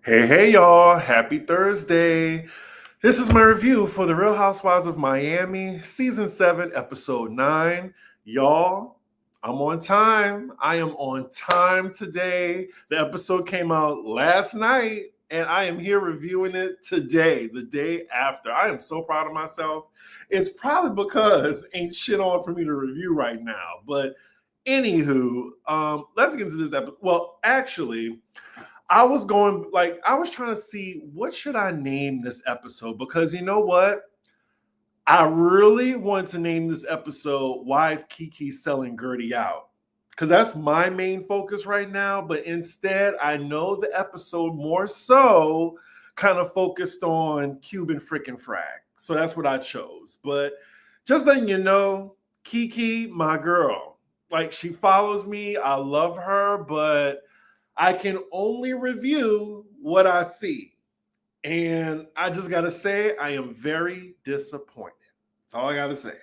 Hey, y'all. Happy Thursday. This is my review for The Real Housewives of Miami, Season 7, Episode 9. Y'all, I'm on time. I am on time today. The episode came out last night, and I am here reviewing it today, the day after. I am so proud of myself. It's probably because ain't shit on for me to review right now. But anywho, let's get into this episode. Well, actually, I was trying to see what should I name this episode, because you know what? I really want to name this episode Why is Kiki Selling Gertie Out? Because that's my main focus right now. But instead, I know the episode more so kind of focused on Cuban freaking Frack. So that's what I chose. But just letting you know, Kiki, my girl, like, she follows me. I love her, but I can only review what I see. And I just got to say, I am very disappointed. That's all I got to say.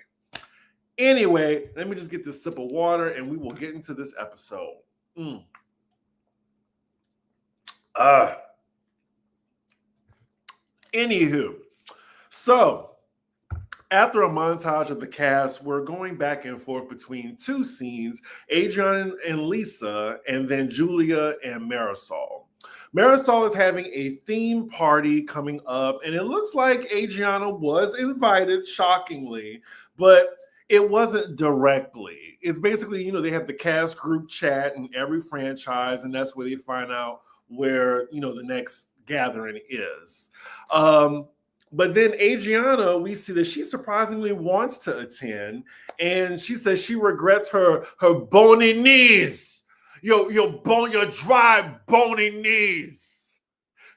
Anyway, let me just get this sip of water and we will get into this episode. Anywho, so after a montage of the cast, we're going back and forth between two scenes, Adrian and Lisa, and then Julia and Marisol. Marisol is having a theme party coming up, and it looks like Adriana was invited, shockingly, but it wasn't directly. It's basically, they have the cast group chat in every franchise, and that's where they find out where, the next gathering is. But then Adriana, we see that she surprisingly wants to attend, and she says she regrets her bony knees. Your dry bony knees.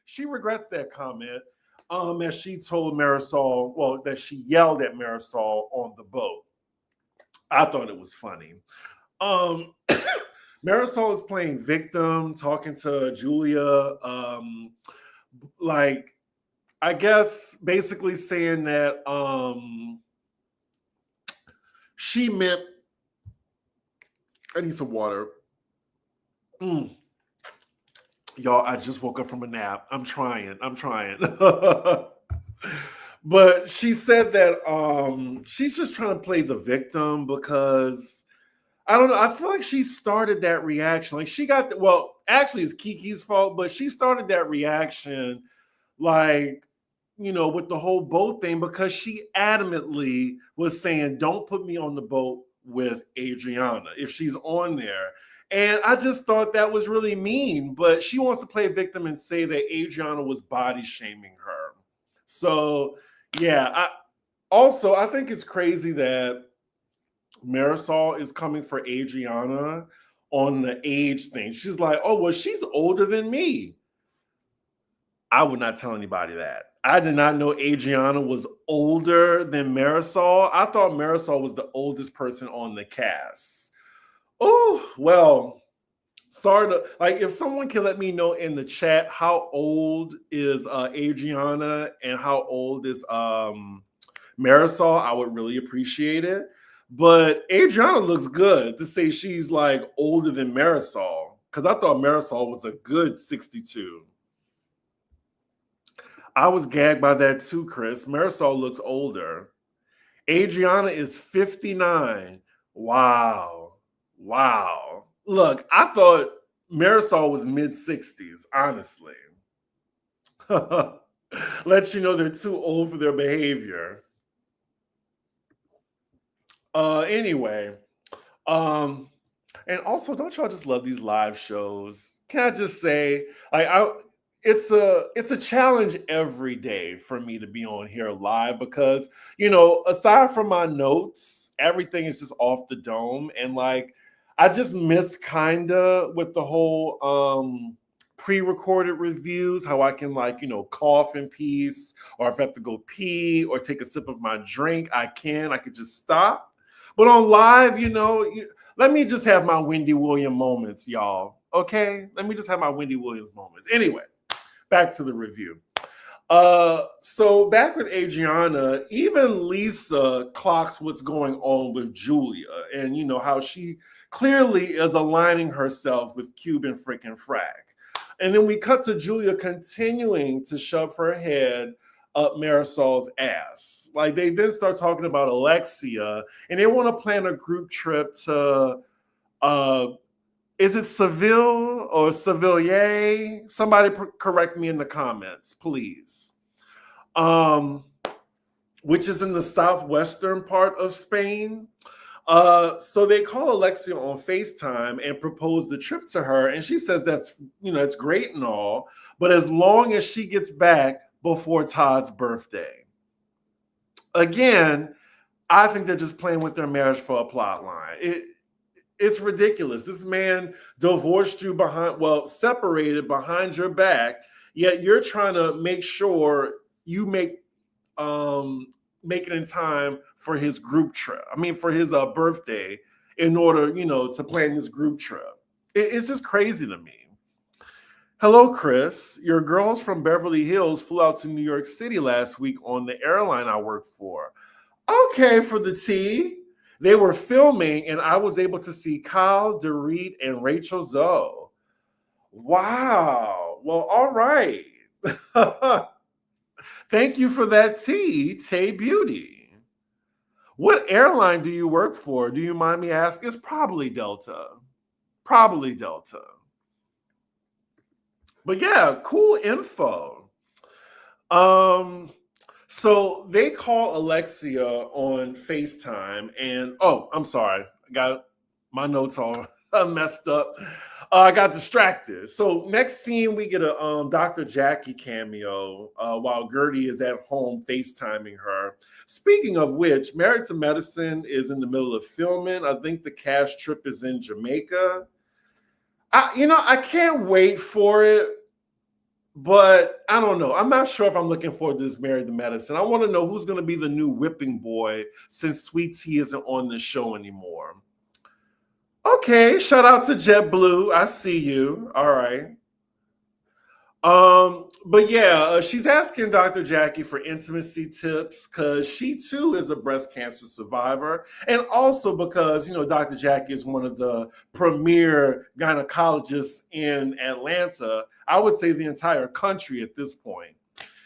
She regrets that comment, as she told Marisol, that she yelled at Marisol on the boat. I thought it was funny. Marisol is playing victim, talking to Julia, I guess basically saying that she meant, I need some water. Y'all, I just woke up from a nap. I'm trying. But she said that she's just trying to play the victim because, I don't know, I feel like she started that reaction. Like, she got, actually it's Kiki's fault, but she started that reaction with the whole boat thing, because she adamantly was saying, don't put me on the boat with Adriana if she's on there. And I just thought that was really mean, but she wants to play victim and say that Adriana was body shaming her. So yeah, I think it's crazy that Marisol is coming for Adriana on the age thing. She's like, oh, well, she's older than me. I would not tell anybody that. I did not know Adriana was older than Marisol. I thought Marisol was the oldest person on the cast. Oh, well, sorry to, if someone can let me know in the chat how old is Adriana and how old is Marisol, I would really appreciate it. But Adriana looks good to say she's older than Marisol, because I thought Marisol was a good 62. I was gagged by that too, Chris. Marisol looks older. Adriana is 59. Wow. Look, I thought Marisol was mid-60s, honestly. Lets you know they're too old for their behavior. Anyway, and also, don't y'all just love these live shows? Can I just say, it's a challenge every day for me to be on here live, because aside from my notes, everything is just off the dome, and I just miss kinda with the whole pre-recorded reviews, how I can cough in peace, or if I have to go pee or take a sip of my drink, I could just stop. But on live, let me just have my Wendy Williams moments, y'all. Okay, let me just have my Wendy Williams moments. Anyway, back to the review. So back with Adriana, even Lisa clocks what's going on with Julia, and how she clearly is aligning herself with Cuban freaking Frack. And then we cut to Julia continuing to shove her head up Marisol's ass. Like they then start talking about Alexia, and they want to plan a group trip to uh is it Seville or Sevillier? Somebody correct me in the comments, please. Which is in the southwestern part of Spain. So they call Alexia on FaceTime and propose the trip to her, and she says that's it's great and all, but as long as she gets back before Todd's birthday. Again, I think they're just playing with their marriage for a plot line. It's ridiculous. This man divorced you separated behind your back, yet you're trying to make sure you make it in time for his group trip. I mean, for his birthday, in order, to plan this group trip. It's just crazy to me. Hello, Chris. Your girls from Beverly Hills flew out to New York City last week on the airline I work for. Okay, for the tea. They were filming, and I was able to see Kyle, Dorit, and Rachel Zoe. Wow. Well, all right. Thank you for that tea, Tay Beauty. What airline do you work for? Do you mind me asking? It's probably Delta. Probably Delta. But yeah, cool info. So they call Alexia on FaceTime, and I'm sorry, I got my notes all messed up. I got distracted. So next scene, we get a Dr. Jackie cameo while Gertie is at home FaceTiming her. Speaking of which, Married to Medicine is in the middle of filming. I think the cast trip is in Jamaica. I can't wait for it. But I don't know. I'm not sure if I'm looking forward to this Married to Medicine. I want to know who's going to be the new whipping boy since Sweet Tea isn't on the show anymore. Okay, shout out to JetBlue. I see you. All right. But yeah, she's asking Dr. Jackie for intimacy tips because she too is a breast cancer survivor, and also because Dr. Jackie is one of the premier gynecologists in Atlanta. I would say the entire country at this point.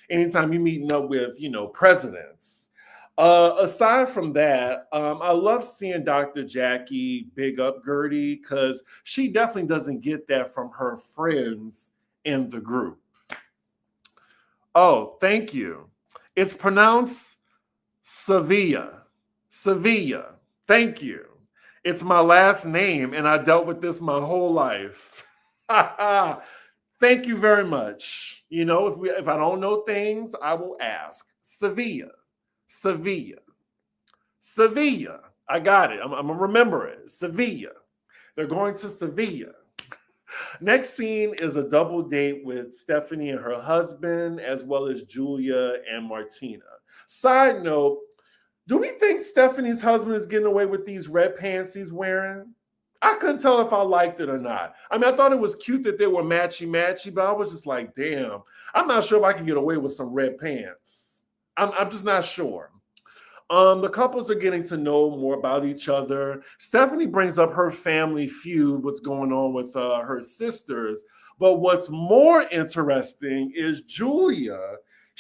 Anytime you're meeting up with presidents. Aside from that, I love seeing Dr. Jackie big up Gertie because she definitely doesn't get that from her friends in the group. Oh, thank you. It's pronounced Sevilla. Sevilla. Thank you. It's my last name, and I dealt with this my whole life. Thank you very much. If I don't know things, I will ask. Sevilla. Sevilla. Sevilla. I got it. I'm going to remember it. Sevilla. They're going to Sevilla. Next scene is a double date with Stephanie and her husband, as well as Julia and Martina. Side note, do we think Stephanie's husband is getting away with these red pants he's wearing? I couldn't tell if I liked it or not. I mean, I thought it was cute that they were matchy-matchy, but I was just like, damn, I'm not sure if I can get away with some red pants. I'm just not sure. The couples are getting to know more about each other. Stephanie brings up her family feud, what's going on with her sisters. But what's more interesting is Julia.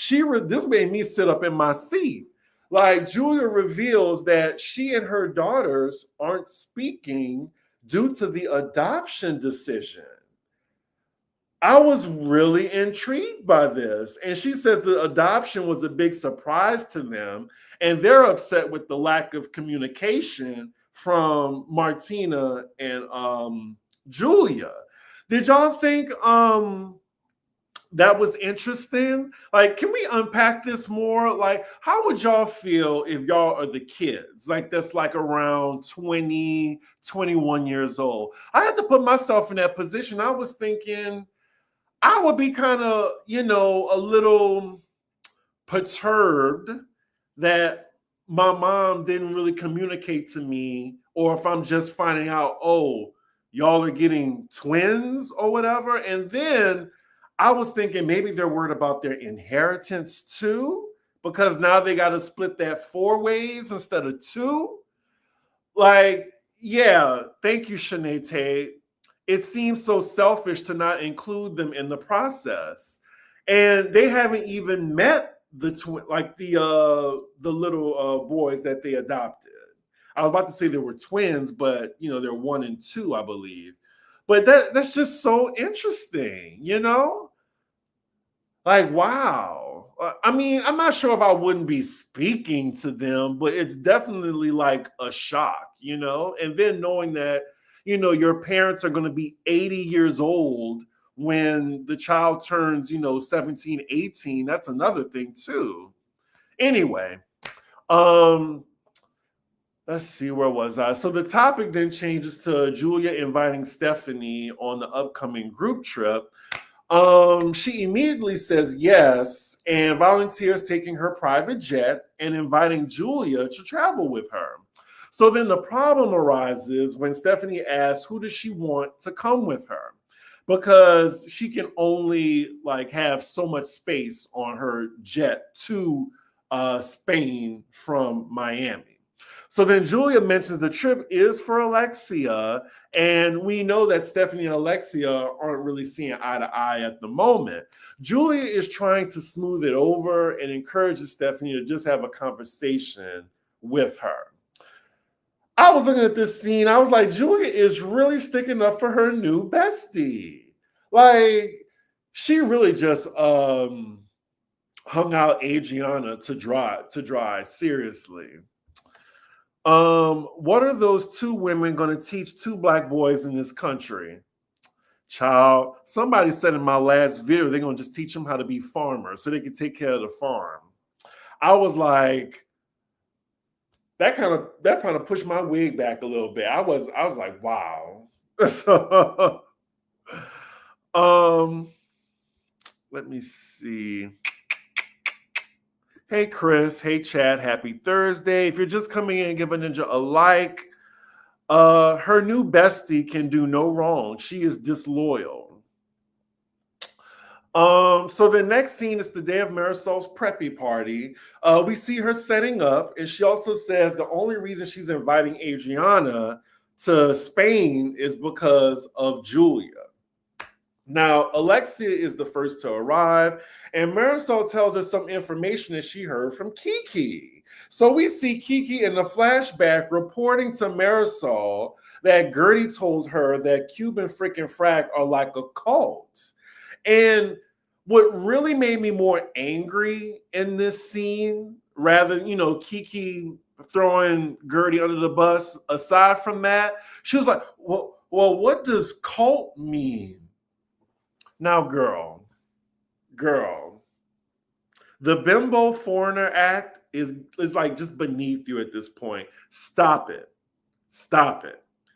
This made me sit up in my seat. Like, Julia reveals that she and her daughters aren't speaking due to the adoption decision. I was really intrigued by this. And she says the adoption was a big surprise to them. And they're upset with the lack of communication from Martina and Julia. Did y'all think that was interesting? Like, can we unpack this more? Like, how would y'all feel if y'all are the kids? Like, that's like around 20, 21 years old. I had to put myself in that position. I was thinking I would be kind of, a little perturbed that my mom didn't really communicate to me, or if I'm just finding out, y'all are getting twins or whatever. And then I was thinking maybe they're worried about their inheritance too, because now they got to split that 4 ways instead of 2. Like, yeah, thank you, Shanae Tate. it seems so selfish to not include them in the process. And they haven't even met the little boys that they adopted. I was about to say they were twins, but they're 1 and 2, I believe. But that's just so interesting, Like, wow. I mean, I'm not sure if I wouldn't be speaking to them, but it's definitely like a shock, And then knowing that, your parents are going to be 80 years old when the child turns, 17, 18. That's another thing, too. Anyway, um, let's see, where was I? So the topic then changes to Julia inviting Stephanie on the upcoming group trip. She immediately says yes and volunteers taking her private jet and inviting Julia to travel with her. So then the problem arises when Stephanie asks who does she want to come with her, because she can only have so much space on her jet to Spain from Miami. So then Julia mentions the trip is for Alexia, and we know that Stephanie and Alexia aren't really seeing eye to eye at the moment. Julia is trying to smooth it over and encourages Stephanie to just have a conversation with her. I was looking at this scene, I was like, Julia is really sticking up for her new bestie. Like, she really just hung out Adriana to dry, seriously. What are those 2 women going to teach 2 black boys in this country? Child, somebody said in my last video, they're going to just teach them how to be farmers so they can take care of the farm. I was like, that kind of pushed my wig back a little bit. I was like, wow. So, let me see. Hey, Chris. Hey, Chad. Happy Thursday. If you're just coming in, give a ninja a like. Her new bestie can do no wrong. She is disloyal. So the next scene is the day of Marisol's preppy party. We see her setting up, and she also says the only reason she's inviting Adriana to Spain is because of Julia. Now, Alexia is the first to arrive, and Marisol tells us some information that she heard from Kiki. So we see Kiki in the flashback reporting to Marisol that Gertie told her that Cuban freaking Frack are like a cult. And what really made me more angry in this scene, rather, Kiki throwing Gertie under the bus, aside from that, she was like, well, what does cult mean? Now, girl, the Bimbo Foreigner Act is like just beneath you at this point. Stop it.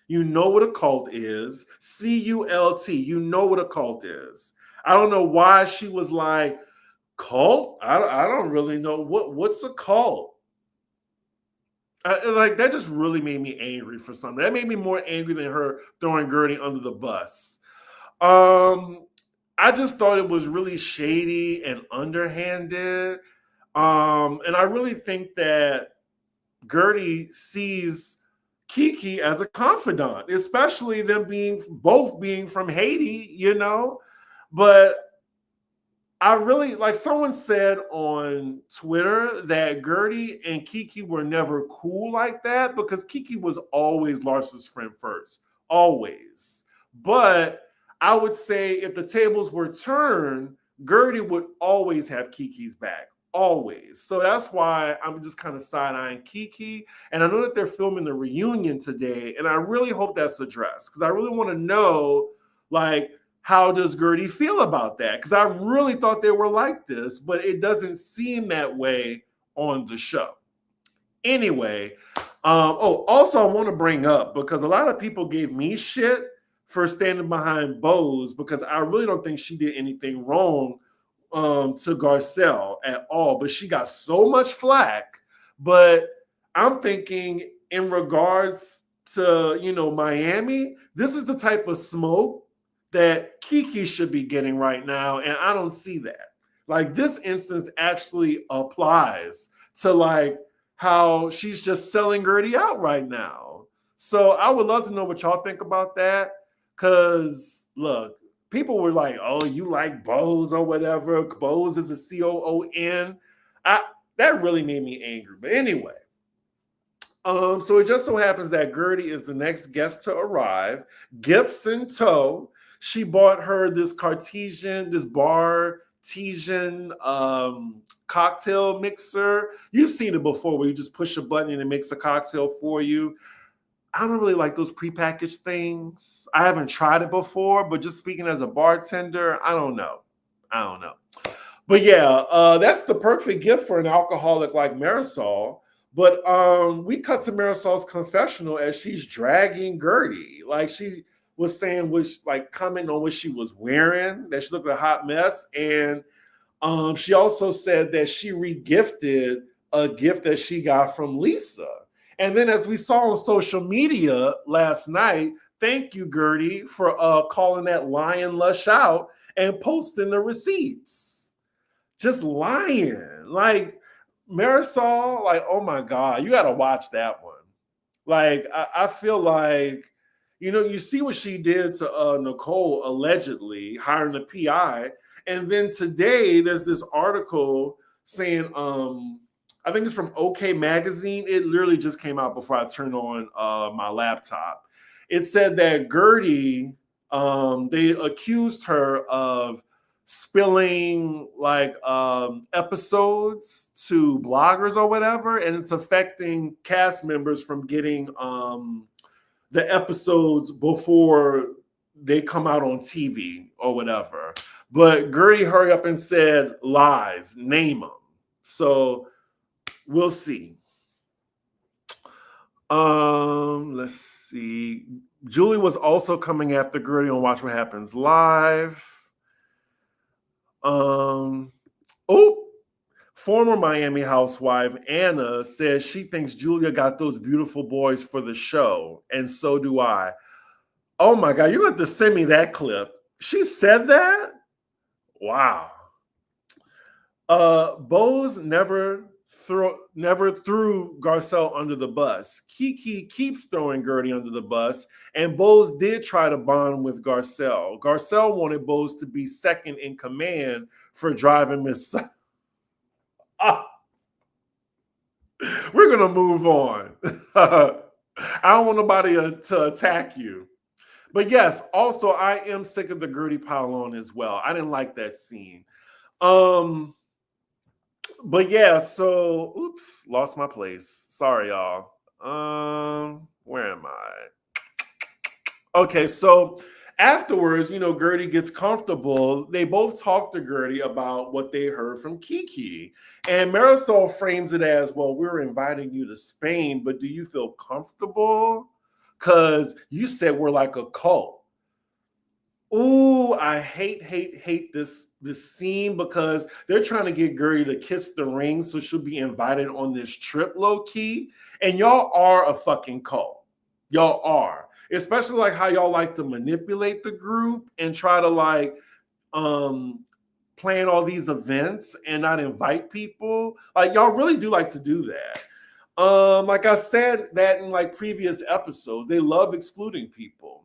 You know what a cult is. CULT. You know what a cult is. I don't know why she was like, cult? I don't really know. What's a cult? That just really made me angry for something. That made me more angry than her throwing Gertie under the bus. I just thought it was really shady and underhanded. And I really think that Gertie sees Kiki as a confidant, especially them both being from Haiti, But I really, like someone said on Twitter that Gertie and Kiki were never cool like that because Kiki was always Larsa's friend first, always. But I would say if the tables were turned, Gertie would always have Kiki's back, always. So that's why I'm just kind of side-eyeing Kiki. And I know that they're filming the reunion today, and I really hope that's addressed because I really want to know, how does Gertie feel about that? Because I really thought they were like this, but it doesn't seem that way on the show. Anyway, also I want to bring up, because a lot of people gave me shit for standing behind Bose, because I really don't think she did anything wrong to Garcelle at all, but she got so much flack. But I'm thinking in regards to, Miami, this is the type of smoke that Kiki should be getting right now, and I don't see that. This instance actually applies to how she's just selling Gertie out right now. So I would love to know what y'all think about that. Because, look, people were like, oh, you like Bose or whatever. Bose is a COON. That really made me angry. But anyway, so it just so happens that Gertie is the next guest to arrive. Gifts in tow. She bought her this Bartesian cocktail mixer. You've seen it before where you just push a button and it makes a cocktail for you. I don't really like those prepackaged things. I haven't tried it before, but just speaking as a bartender, I don't know. But yeah, that's the perfect gift for an alcoholic like Marisol. But we cut to Marisol's confessional as she's dragging Gertie. Like she was saying, commenting on what she was wearing, that she looked like a hot mess. And she also said that she regifted a gift that she got from Lisa. And then as we saw on social media last night, thank you, Gertie, for calling that lion lush out and posting the receipts. Just lying. Like Marisol, like, oh my God, you got to watch that one. Like, I feel like, you see what she did to Nicole, allegedly hiring a PI. And then today there's this article saying, I think it's from OK Magazine. It literally just came out before I turned on my laptop. It said that Gertie, they accused her of spilling episodes to bloggers or whatever, and it's affecting cast members from getting the episodes before they come out on TV or whatever. But Gertie hurried up and said lies, name them. So we'll see. Let's see. Julie was also coming after Gertie on Watch What Happens Live. Former Miami housewife Anna says she thinks Julia got those beautiful boys for the show, and so do I. Oh my God, you have to send me that clip. She said that? Wow. Bose never threw Garcelle under the bus. Kiki keeps throwing Gertie under the bus, and Bose did try to bond with Garcelle. Garcelle wanted Bose to be second in command for driving Miss. We're gonna move on. I don't want nobody to attack you. But yes, also I am sick of the Gertie pile on as well. I didn't like that scene. But yeah, so oops, lost my place. Sorry, y'all. Where am I? Okay, so afterwards, Gertie gets comfortable. They both talk to Gertie about what they heard from Kiki. And Marisol frames it as, well, we're inviting you to Spain, but do you feel comfortable? Because you said we're like a cult. Ooh, I hate this scene because they're trying to get Gertie to kiss the ring so she'll be invited on this trip low-key. And y'all are a fucking cult. Y'all are. Especially like how y'all like to manipulate the group and try to plan all these events and not invite people. Like y'all really do like to do that. Like I said that in previous episodes, they love excluding people.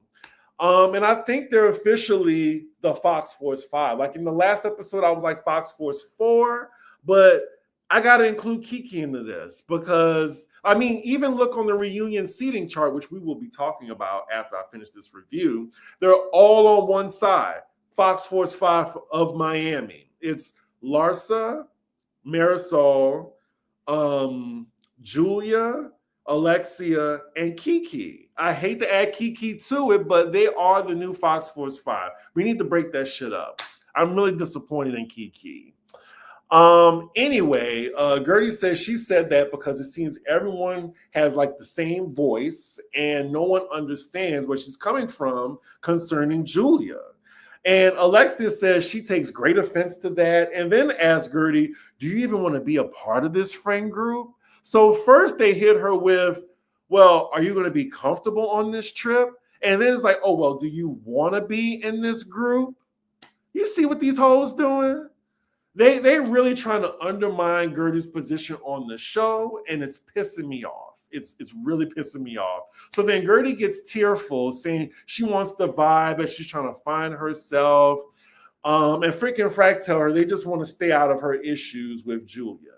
And I think they're officially the Fox Force 5. Like in the last episode, I was like Fox Force 4, but I got to include Kiki into this because, even look on the reunion seating chart, which we will be talking about after I finish this review. They're all on one side, Fox Force 5 of Miami. It's Larsa, Marisol, Julia, Alexia, and Kiki. I hate to add Kiki to it, but they are the new Fox Force 5. We need to break that shit up. I'm really disappointed in Kiki. Anyway, Gertie says she said that because it seems everyone has the same voice and no one understands where she's coming from concerning Julia. And Alexia says she takes great offense to that and then asks Gertie, do you even want to be a part of this friend group? So first they hit her with, well, are you going to be comfortable on this trip? And then it's like, oh, well, do you want to be in this group? You see what these hoes doing? They really trying to undermine Gertie's position on the show, and it's pissing me off. It's really pissing me off. So then Gertie gets tearful, saying she wants the vibe and she's trying to find herself. And freaking Frack tell her they just want to stay out of her issues with Julia.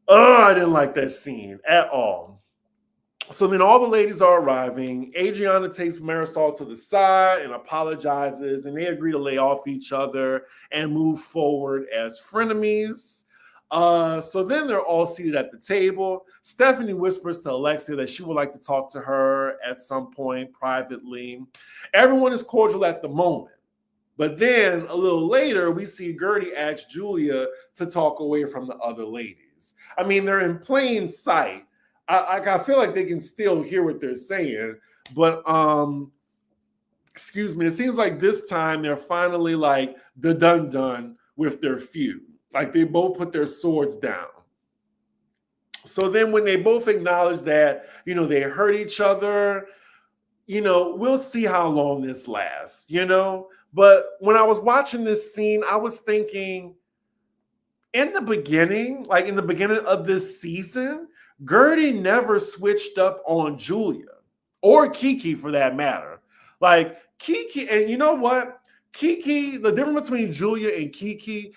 Oh, I didn't like that scene at all. So then all the ladies are arriving. Adriana takes Marisol to the side and apologizes, and they agree to lay off each other and move forward as frenemies. So then they're all seated at the table. Stephanie whispers to Alexia that she would like to talk to her at some point privately. Everyone is cordial at the moment. But then a little later, we see Gertie ask Julia to talk away from the other ladies. I mean, they're in plain sight. I feel like they can still hear what they're saying, but excuse me, it seems like this time they're finally like the done with their feud. Like they both put their swords down. So then when they both acknowledge that, they hurt each other, we'll see how long this lasts, But when I was watching this scene, I was thinking in the beginning of this season, Gertie never switched up on Julia or Kiki for that matter. Like Kiki, and you know what? Kiki, the difference between Julia and Kiki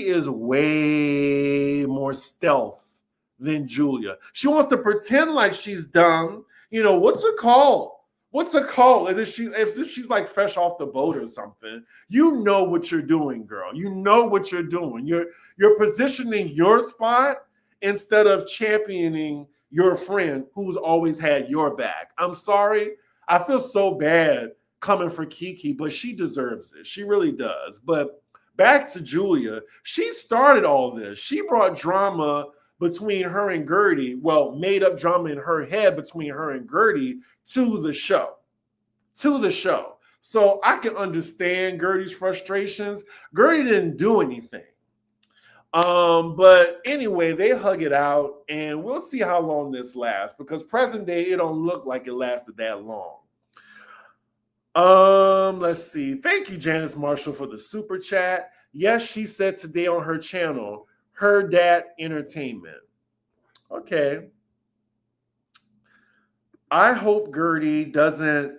is way more stealth than Julia. She wants to pretend like she's dumb. What's it called? If she's like fresh off the boat or something, you know what you're doing, girl. You know what you're doing. You're positioning your spot instead of championing your friend who's always had your back. I'm sorry. I feel so bad coming for Kiki, but she deserves it. She really does. But back to Julia. She started all this. She brought drama between her and Gertie, made up drama in her head between her and Gertie to the show. So I can understand Gertie's frustrations. Gertie didn't do anything. But anyway, they hug it out, and we'll see how long this lasts, because present day, it don't look like it lasted that long. Let's see. Thank you, Janice Marshall, for the super chat. Yes, she said today on her channel, Her Dad Entertainment. Okay. I hope Gertie doesn't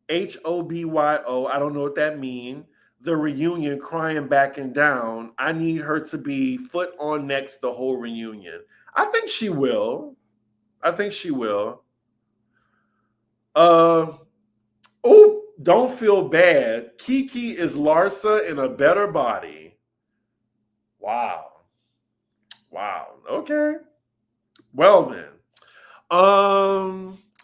HOBYO, I don't know what that means, the reunion crying backing down. I need her to be foot on next the whole reunion. I think she will. Oh, don't feel bad. Kiki is Larsa in a better body. Wow. Okay. Well then.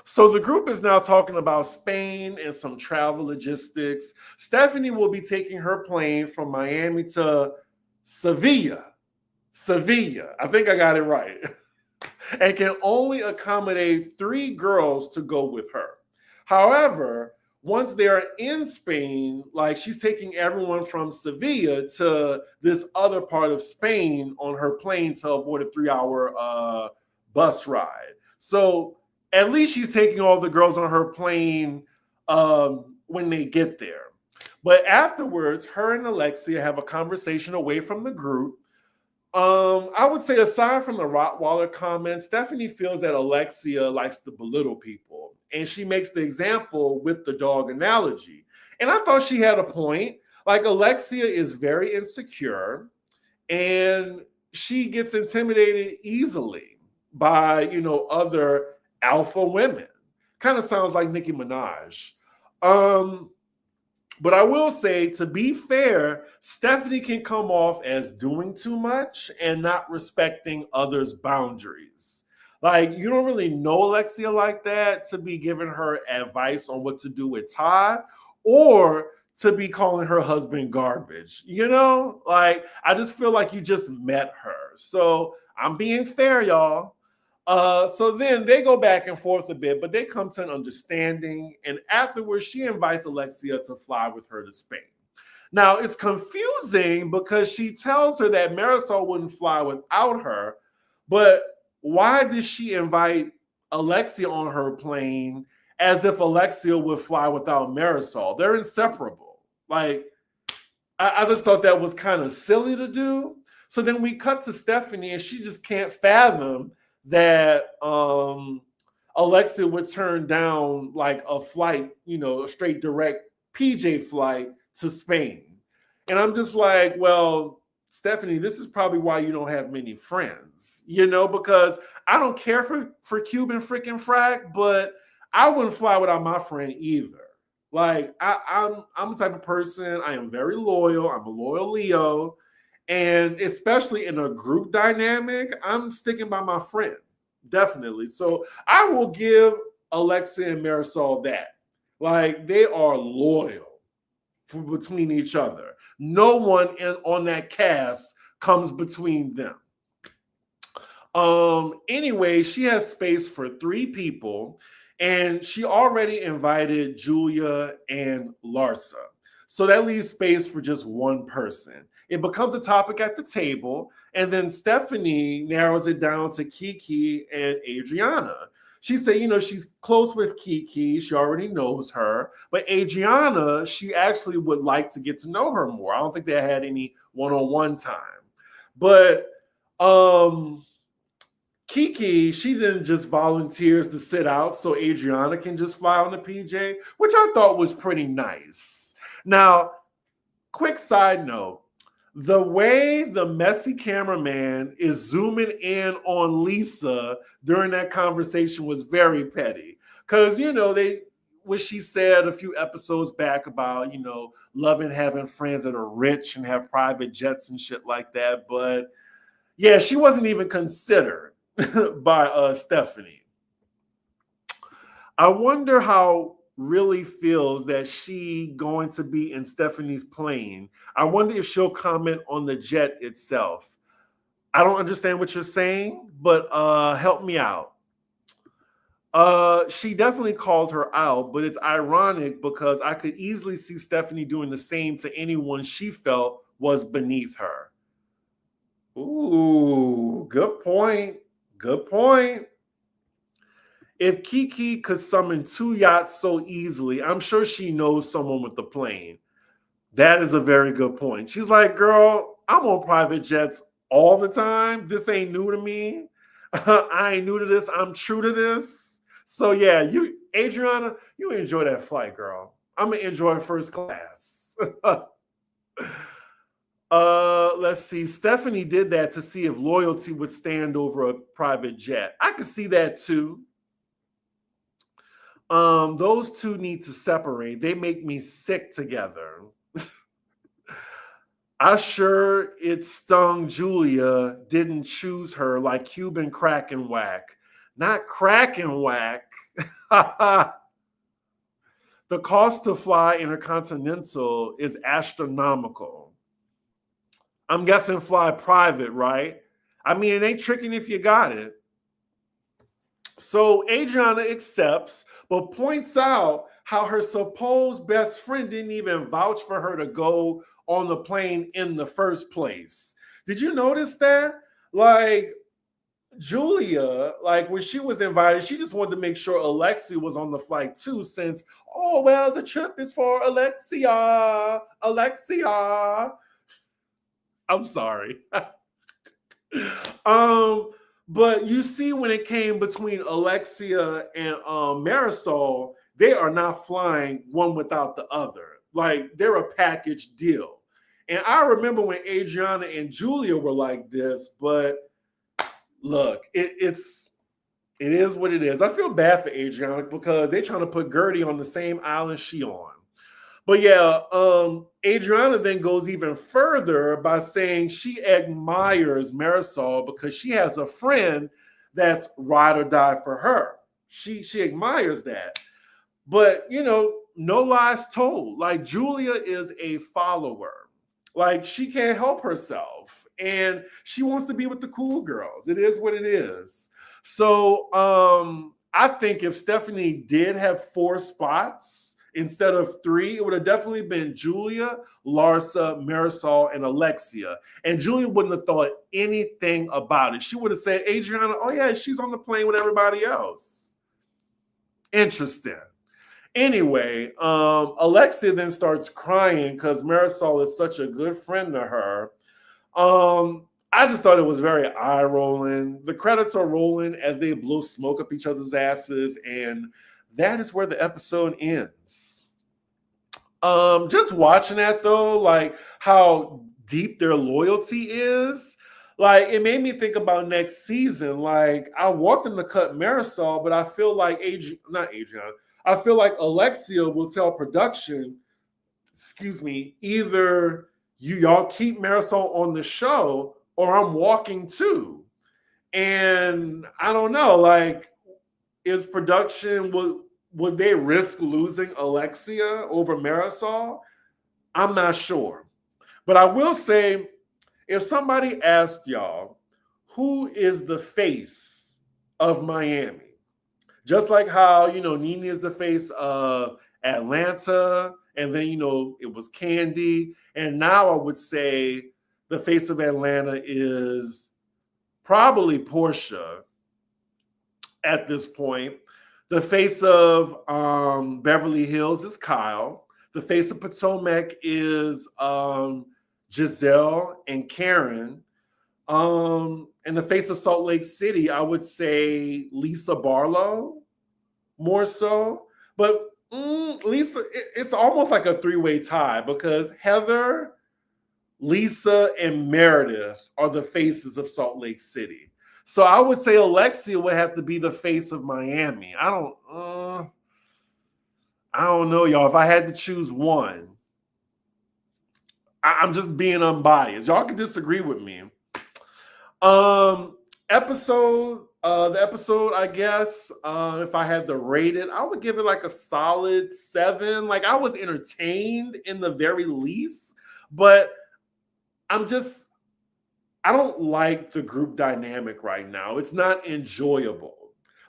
So the group is now talking about Spain and some travel logistics. Stephanie will be taking her plane from Miami to Sevilla. I think I got it right. And can only accommodate 3 girls to go with her. However, once they're in Spain, like she's taking everyone from Sevilla to this other part of Spain on her plane to avoid a 3-hour bus ride. So at least she's taking all the girls on her plane when they get there. But afterwards, her and Alexia have a conversation away from the group. I would say, aside from the Rottweiler comments, Stephanie feels that Alexia likes to belittle people. And she makes the example with the dog analogy. And I thought she had a point. Like, Alexia is very insecure and she gets intimidated easily by, other alpha women. Kind of sounds like Nicki Minaj. But I will say, to be fair, Stephanie can come off as doing too much and not respecting others' boundaries. Like, you don't really know Alexia like that to be giving her advice on what to do with Todd, or to be calling her husband garbage. Like, I just feel like you just met her. So I'm being fair, y'all. So then they go back and forth a bit, but they come to an understanding. And afterwards, she invites Alexia to fly with her to Spain. Now, it's confusing because she tells her that Marisol wouldn't fly without her. But why did she invite Alexia on her plane as if Alexia would fly without Marisol? They're inseparable. Like, I just thought that was kind of silly to do. So then we cut to Stephanie, and she just can't fathom that Alexia would turn down like a flight, a straight direct PJ flight to Spain. And I'm just like, well, Stephanie, this is probably why you don't have many friends, because I don't care for Cuban freaking Frack, but I wouldn't fly without my friend either. Like I'm the type of person, I am very loyal. I'm a loyal Leo. And especially in a group dynamic, I'm sticking by my friend. Definitely. So I will give Alexia and Marisol that. Like they are loyal between each other. No one on that cast comes between them. Anyway, she has space for 3 people, and she already invited Julia and Larsa. So that leaves space for just one person. It becomes a topic at the table, and then Stephanie narrows it down to Kiki and Adriana. She said, she's close with Kiki. She already knows her. But Adriana, she actually would like to get to know her more. I don't think they had any one-on-one time. But Kiki, she then just volunteers to sit out so Adriana can just fly on the PJ, which I thought was pretty nice. Now, quick side note, the way the messy cameraman is zooming in on Lisa during that conversation was very petty. Because, what she said a few episodes back about, loving having friends that are rich and have private jets and shit like that. But yeah, she wasn't even considered by Stephanie. I wonder how really feels that she going to be in Stephanie's plane. I wonder if she'll comment on the jet itself. I don't understand what you're saying, but help me out. She definitely called her out, but it's ironic because I could easily see Stephanie doing the same to anyone she felt was beneath her. Ooh, good point. Good point. If Kiki could summon 2 yachts so easily, I'm sure she knows someone with the plane. That is a very good point. She's like, girl, I'm on private jets all the time. This ain't new to me. I ain't new to this. I'm true to this. So yeah, Adriana, you enjoy that flight, girl. I'm gonna enjoy first class. Let's see. Stephanie did that to see if loyalty would stand over a private jet. I could see that too. Those two need to separate. They make me sick together. I sure it stung Julia didn't choose her like Cuban crack and whack. Not crack and whack. The cost to fly intercontinental is astronomical. I'm guessing fly private, right? I mean, it ain't tricking if you got it. So Adriana accepts, but points out how her supposed best friend didn't even vouch for her to go on the plane in the first place. Did you notice that? Like, Julia, like when she was invited, she just wanted to make sure Alexia was on the flight too, since, oh, well, the trip is for Alexia. Alexia. I'm sorry. But you see, when it came between Alexia and Marisol, they are not flying one without the other. Like they're a package deal. And I remember when Adriana and Julia were like this, but look, it is what it is. I feel bad for Adriana because they're trying to put Gertie on the same island she on. But yeah, Adriana then goes even further by saying she admires Marisol because she has a friend that's ride or die for her. She admires that. But, no lies told. Like, Julia is a follower. Like, she can't help herself. And she wants to be with the cool girls. It is what it is. So I think if Stephanie did have 4 spots, instead of 3, it would have definitely been Julia, Larsa, Marisol, and Alexia. And Julia wouldn't have thought anything about it. She would have said, Adriana, oh yeah, she's on the plane with everybody else. Interesting. Anyway, Alexia then starts crying because Marisol is such a good friend to her. I just thought it was very eye rolling. The credits are rolling as they blow smoke up each other's asses, and that is where the episode ends. Just watching that though, like how deep their loyalty is, like it made me think about next season. Like I want them to cut Marisol, but I feel like not Adriana. I feel like Alexia will tell production, excuse me, either y'all keep Marisol on the show or I'm walking too. And I don't know, like, is production would they risk losing Alexia over Marisol? I'm not sure. But I will say, if somebody asked y'all, who is the face of Miami? Just like how, Nene is the face of Atlanta, and then, it was Candy. And now I would say the face of Atlanta is probably Portia at this point. The face of Beverly Hills is Kyle. The face of Potomac is Giselle and Karen. And the face of Salt Lake City, I would say Lisa Barlow, more so. But Lisa, it's almost like a three-way tie because Heather, Lisa, and Meredith are the faces of Salt Lake City. So I would say Alexia would have to be the face of Miami. I don't know, y'all. If I had to choose one, I'm just being unbiased. Y'all can disagree with me. The episode, I guess, if I had to rate it, I would give it like a solid 7. Like I was entertained in the very least, but I don't like the group dynamic right now. It's not enjoyable.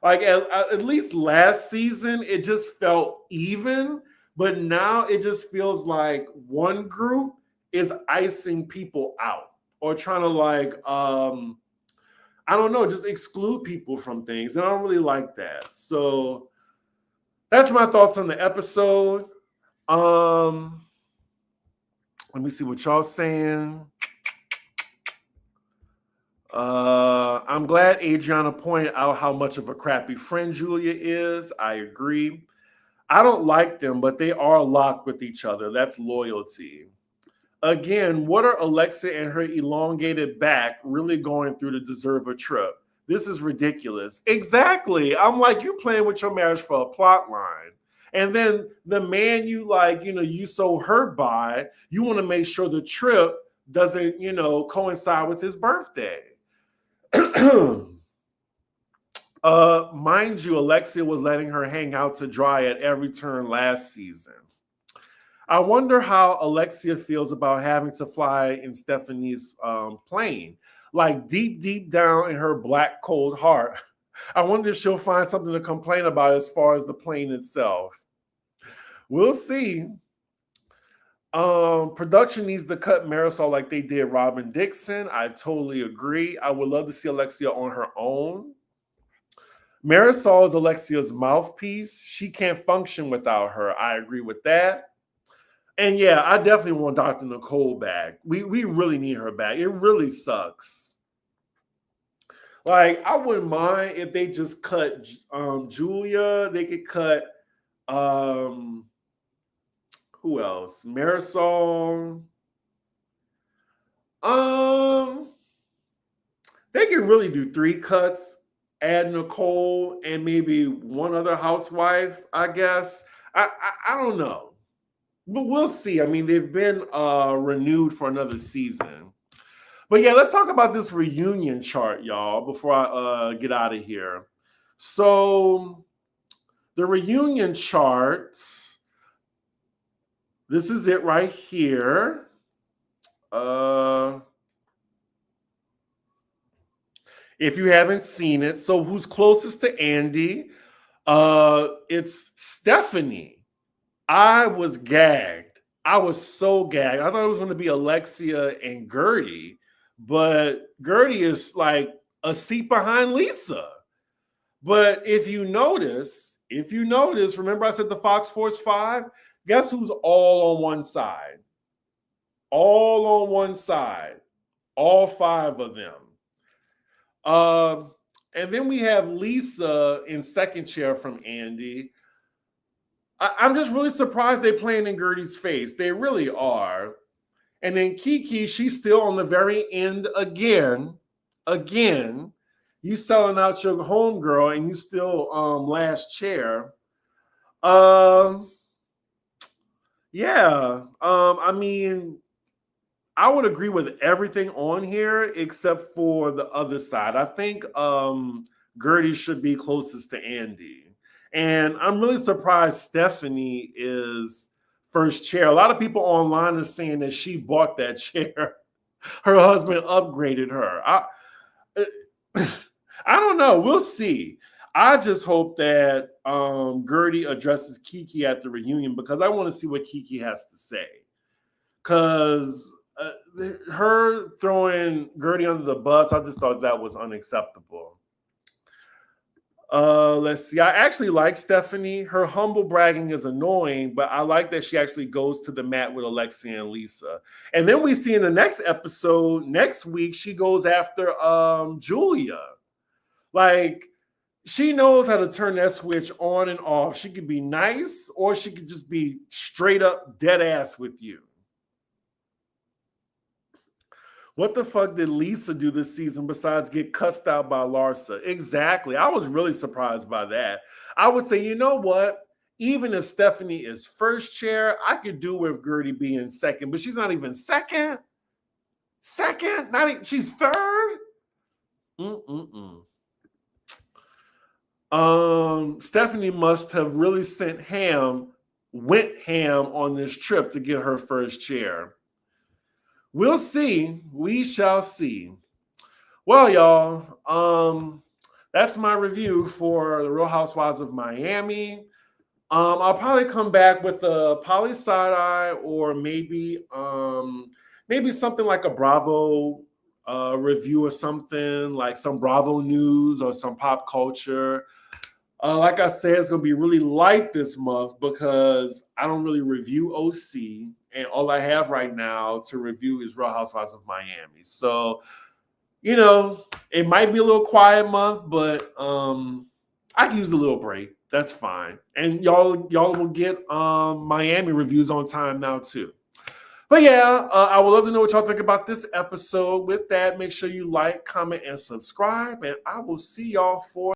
Like at least last season, it just felt even, but now it just feels like one group is icing people out or trying to like, I don't know, just exclude people from things. And I don't really like that. So that's my thoughts on the episode. Let me see what y'all saying. I'm glad Adriana pointed out how much of a crappy friend Julia is. I agree. I don't like them, but they are locked with each other. That's loyalty. Again, what are Alexia and her elongated back really going through to deserve a trip? This is ridiculous. Exactly. I'm like, you playing with your marriage for a plot line. And then the man you like, you so hurt by, you want to make sure the trip doesn't, coincide with his birthday. Mind you, Alexia was letting her hang out to dry at every turn last season. I wonder how Alexia feels about having to fly in Stephanie's plane. Like deep, deep down in her black, cold heart, I wonder if she'll find something to complain about as far as the plane itself. We'll see. Production needs to cut Marisol like they did Robin Dixon. I totally agree. I would love to see Alexia on her own. Marisol is Alexia's mouthpiece. She can't function without her. I agree with that. And yeah, I definitely want Dr. Nicole back. We really need her back. It really sucks. Like, I wouldn't mind if they just cut Julia. They could cut who else? Marisol. They could really do 3 cuts, add Nicole and maybe one other housewife, I guess. I don't know. But we'll see. I mean, they've been renewed for another season. But yeah, let's talk about this reunion chart, y'all, before I get out of here. So the reunion chart, this is it right here. If you haven't seen it, so who's closest to Andy? It's Stephanie. I was gagged. I was so gagged. I thought it was going to be Alexia and Gertie, but Gertie is like a seat behind Lisa. But if you notice, remember I said the Fox Force 5? Guess who's all on one side? All on one side. All 5 of them. And then we have Lisa in second chair from Andy. I'm just really surprised they're playing in Gertie's face. They really are. And then Kiki, she's still on the very end again. You selling out your homegirl and you still last chair. Yeah. I mean, I would agree with everything on here except for the other side. I think Gertie should be closest to Andy. And I'm really surprised Stephanie is first chair. A lot of people online are saying that she bought that chair. Her husband upgraded her. I don't know. We'll see. I just hope that Gertie addresses Kiki at the reunion because I want to see what Kiki has to say. Because her throwing Gertie under the bus, I just thought that was unacceptable. Let's see. I actually like Stephanie. Her humble bragging is annoying, but I like that she actually goes to the mat with Alexia and Lisa. And then we see in the next episode, next week, she goes after Julia. Like, she knows how to turn that switch on and off. She could be nice, or she could just be straight up dead ass with you. What the fuck did Lisa do this season besides get cussed out by Larsa? Exactly. I was really surprised by that. I would say, you know what? Even if Stephanie is first chair, I could do with Gertie being second, but she's not even second. Second? Not even, she's third? Stephanie must have really went ham on this trip to get her first chair. We'll see. We shall see. Well, y'all, that's my review for The Real Housewives of Miami. I'll probably come back with a poly side eye or maybe something like a Bravo review or something, like some Bravo news or some pop culture. Like I said, it's going to be really light this month because I don't really review OC. And all I have right now to review is Real Housewives of Miami. So, you know, it might be a little quiet month, but I can use a little break. That's fine. And y'all will get Miami reviews on time now too. But yeah, I would love to know what y'all think about this episode. With that, make sure you like, comment, and subscribe. And I will see y'all for